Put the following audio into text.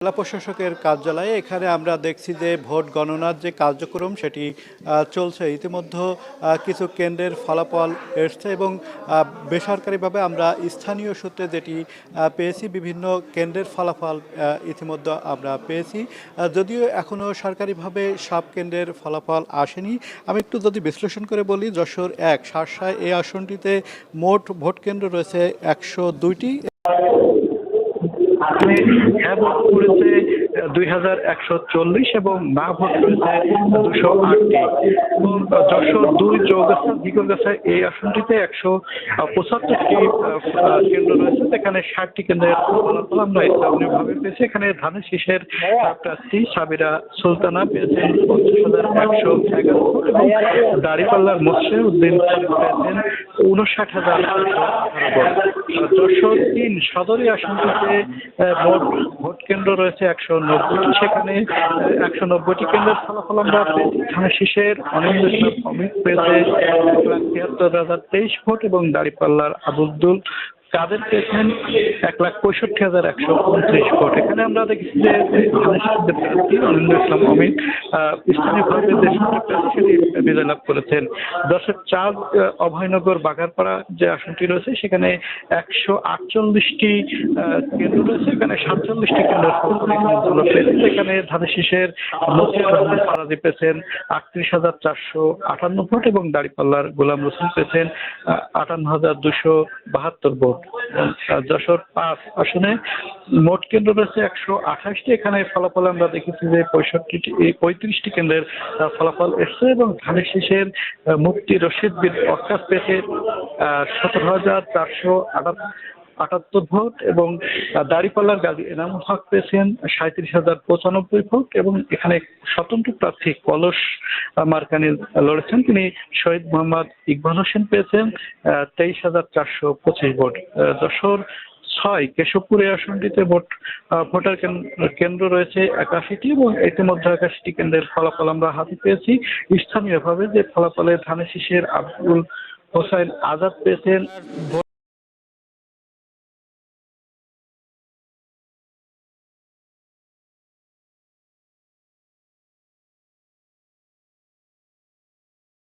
জেলা প্রশাসকের কার্যালয়ে এখানে আমরা দেখছি যে ভোট গণনার যে কার্যক্রম সেটি চলছে। ইতিমধ্যে কিছু কেন্দ্রের ফলাফল এসছে এবং বেসরকারিভাবে আমরা স্থানীয় সূত্রে যেটি পেয়েছি, বিভিন্ন কেন্দ্রের ফলাফল ইতিমধ্যে আমরা পেয়েছি। যদিও এখনও সরকারিভাবে সব কেন্দ্রের ফলাফল আসেনি। আমি একটু যদি বিশ্লেষণ করে বলি, যশোর ১ শার্শায় এই আসনটিতে মোট ভোট কেন্দ্র রয়েছে ১০২টি। হ্যাঁ ভোট করেছে ২,১৪০ এবং না ভোট করেছে ২০৮টি। এবং যশোর ২ চৌগাছা ঝিকরগাছা এই আসনটিতে ১৭৫টি কেন্দ্র রয়েছে, যেখানে ৬০টি কেন্দ্রের ফলাফল আমরা স্থানীয়ভাবে পেয়েছি। এখানে ধানের শীষের প্রার্থী সাবিরা সুলতানা পেয়েছেন ৫০,১১১ ভোট এবং দাঁড়িপাল্লার মোর্শেদ উদ্দিন পেয়েছেন ৫৯,১১৮ ভোট। যশোর ৩ সদরী আসনটিতে মোট ভোট কেন্দ্র রয়েছে ১৯০টি, সেখানে ১৯০টি কেন্দ্রের ফলাফল আমরা পেয়েছি। ধানের শীষের অনিন্দ ইসলাম অমিত পেয়েছে ১,৭৩,০২৩ ভোট এবং দাঁড়িপাল্লার আবুল কাদের পেয়েছেন ১,৬৫,১২৯ ভোট। এখানে আমরা দেখছি যে ধানের শীষের প্রার্থী অনিন্দ ইসলাম অমিত স্থানীয়ভাবে যে সুযোগটা সেটি বিজয় লাভ করেছেন। যশোর ৪ অভয়নগর বাগারপাড়া যে আসনটি রয়েছে সেখানে ১৪৮টি কেন্দ্র রয়েছে, এখানে ৪৭টি কেন্দ্রের ফলাফল ভালো পেয়েছে। এখানে ধানের শীষের মতিয়ার রহমান ফারাজি পেয়েছেন ৩৮,৪৫৮ ভোট এবং দাঁড়িপাল্লার গোলাম রসুল পেয়েছেন ৫৮,২৭২ ভোট। যশোর ৫ আসনে মোট কেন্দ্র রয়েছে ১২৮টি, এখানে ফলাফল আমরা দেখেছি যে ৩৫টি কেন্দ্রের ফলাফল এসছে এবং ধানের শীষের মুফতি রশিদ বিন ওয়াক্কাস পেয়েছে ১৭,৪৭৮ ভোট এবং দাঁড়িপাল্লার গাজী এনামুল হক পেয়েছেন ৩৭,০৯৫ ভোট এবং এখানে স্বতন্ত্র প্রার্থী কলস মার্কানি লড়েছেন, তিনি শহীদ মোহাম্মদ ইকবাল হোসেন পেয়েছেন ২৩,৪২৫ ভোট। যশোর ৬ কেশবপুর এই আসনটিতে ভোটার কেন্দ্র রয়েছে ৮১টি এবং ইতিমধ্যে ৮১টি কেন্দ্রের ফলাফল আমরা হাতে পেয়েছি। স্থানীয়ভাবে যে ফলাফলে ধানের শীষের আব্দুল হোসাইন আজাদ পেয়েছেন